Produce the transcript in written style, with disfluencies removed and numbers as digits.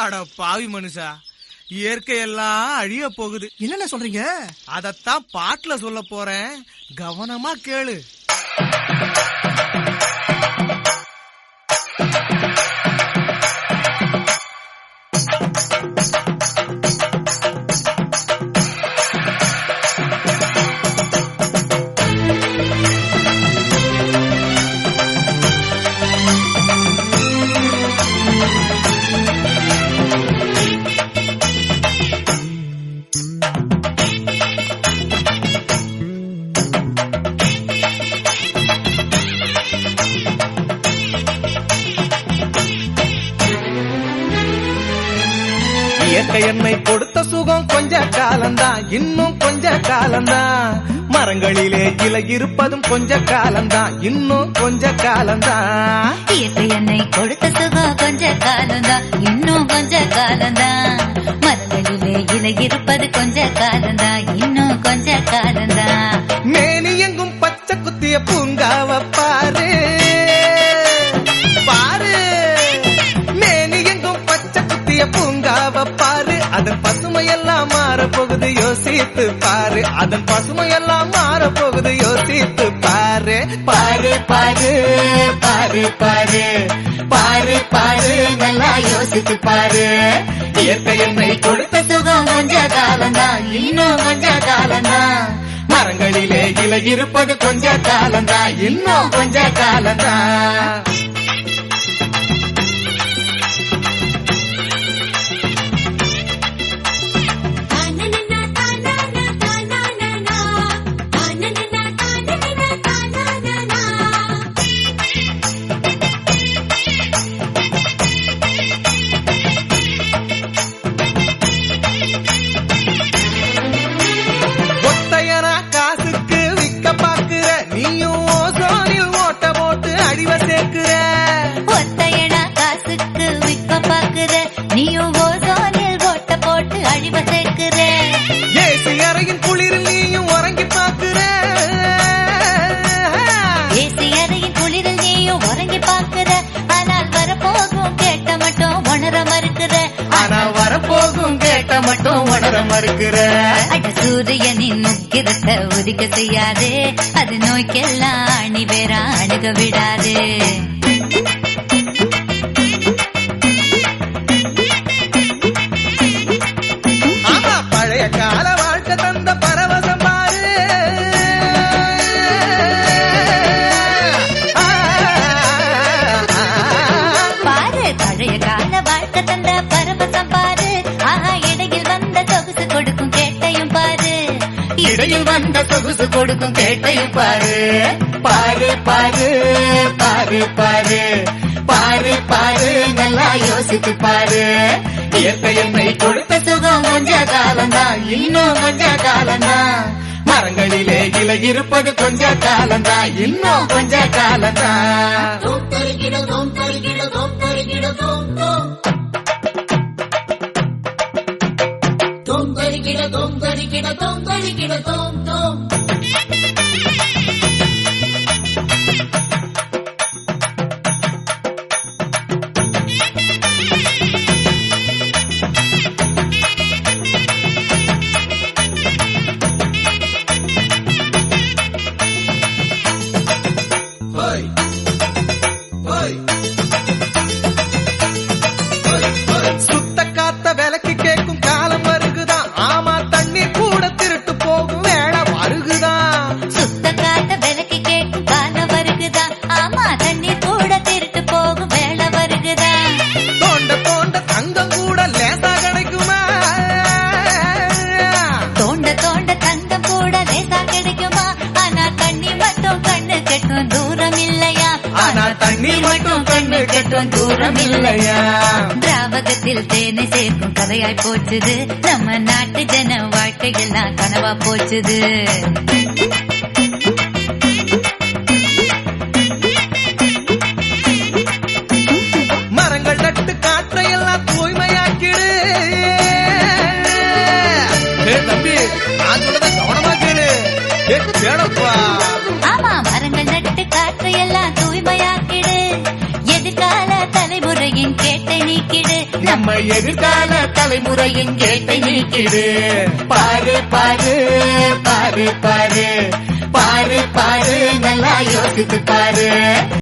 அட பாவி மனுஷா, இயற்கையெல்லாம் அழிய போகுது. என்னென்ன சொல்றீங்க? அதத்தான் பாட்டுல சொல்ல போறேன், கவனமா கேளு. இயற்கை என்னை கொடுத்த சுகம் கொஞ்ச காலம்தான், இன்னும் கொஞ்ச காலம்தான். மரங்களிலே இலை இருப்பதும் கொஞ்ச காலம்தான், இன்னும் கொஞ்ச காலம்தான். இயற்கை என்னை கொடுத்த சுகம் கொஞ்ச காலம்தான், இன்னும் கொஞ்ச காலம்தான். மரங்களிலே இலை இருப்பது கொஞ்ச காலம்தான், இன்னும் கொஞ்ச காலம்தான். மேனி எங்கும் பச்சை குத்திய பூங்காவ பாரு பாரு, மேனி எங்கும் பச்சை குத்திய பூங்காவ பாரு. அதன் பசுமையெல்லாம் மாறப்போகுது, யோசித்து பாரு. அதன் பசுமையெல்லாம் மாறப்போகுது, யோசித்து பாரு. பாரு பாரு பாரு பாரு பாரு பாரு, நல்லா யோசித்து பாரு. இயற்கை என்னை கொடுத்த சுகம் கொஞ்ச காலம்தான், இன்னும் கொஞ்ச காலம்தான். மரங்களிலே இலை இருப்பது கொஞ்ச காலம்தான், இன்னும் கொஞ்ச காலம்தான். ஒத்தையடா காசுக்கு விற்க பாக்குற, நீயும் ஓசோனில் ஓட்ட போட்டு அழிவ சேர்க்கிற. ஏசி அறையின் குளிரில் நீயும் உறங்கி பாக்குற, ஏசி அறையின் குளிரில் நீயும் உறங்கி பாக்குற. ஆனால் வரப்போகும் கேட்ட மட்டும் உணர மறுக்கிற. ஆனா வரப்போகும் கேட்ட மட்டும் உணர மறுக்கிற. அட சூரியனின் முக்கிரத்தை உதிக்க செய்யாதே, அது நோய்க்கெல்லாம் அணி வேற அணுக விடாது. ஆமா, பழைய கால வாழ்க்கை தந்த பரவசம் பாரு. பாரு, பழைய கால வாழ்க்கை தந்த பரவசம் பாரு. ஆஹா, இடையில் வந்த சொகுசு கொடுக்கும் கேட்டையும் பாரு. இடையில் வந்த சொகுசு கொடுக்கும் கேட்டையும் பாரு. பாரு பாரு பாரு பாரு பாரு பாரு, நல்லா யோசித்து பாரு. இயற்கை என்னை கொடுத்த சுகம் கொஞ்ச காலம்தான், இன்னும் கொஞ்ச காலம்தான். மரங்களிலே இலை இருப்பது கொஞ்ச காலம்தான், இன்னும் கொஞ்ச காலம்தான். சுத்த காத்த விலைக்கு கேட்கும் காலம் வருகுதான். ஆமா, தண்ணி கூட திருட்டு போகும் வேலை வருகுதான். சுத்த காட்ட விலைக்கு கேட்கும் காலம் வருகுதா. ஆமா, தண்ணீர் கூட திருட்டு போகும் வேலை வருகுதா. தோண்ட தோண்ட தங்கம் கூட லேசா கிடைக்குமா? தோண்ட தோண்ட தங்கம் கூட லேசா கிடைக்குமா? ஆனா தண்ணி மட்டும் கண்ணு கெட்டும் தூரம் இல்லையா? ஆனா தண்ணி மட்டும் கண்ணு கெட்டும் தூரம் இல்லையா? திராவகத்தில் தேனை சேர்க்கும் கதையாய் போச்சுது. நம்ம நாட்டு ஜன வாழ்க்கையெல்லாம் கனவா போச்சுது. மரங்கள் நட்டு காற்றையெல்லாம் தூய்மையாக்கிடு. தம்பி, நான் சொல்றத கவனமா கேளு. கேளப்பா. ஆமா, மரங்கள் நட்டு காற்றையெல்லாம் தூய்மையாக்கிடு. எதிர்கால தலைமுறை தலைமுறையின் கேட்டை நீக்கிடு. நம்ம எதிர்கால தலைமுறையின் கேட்டை நீக்கிடு. பாரு பாரு பாரு பாரு பாரு பாரு நல்லா யோசித்து பாரு.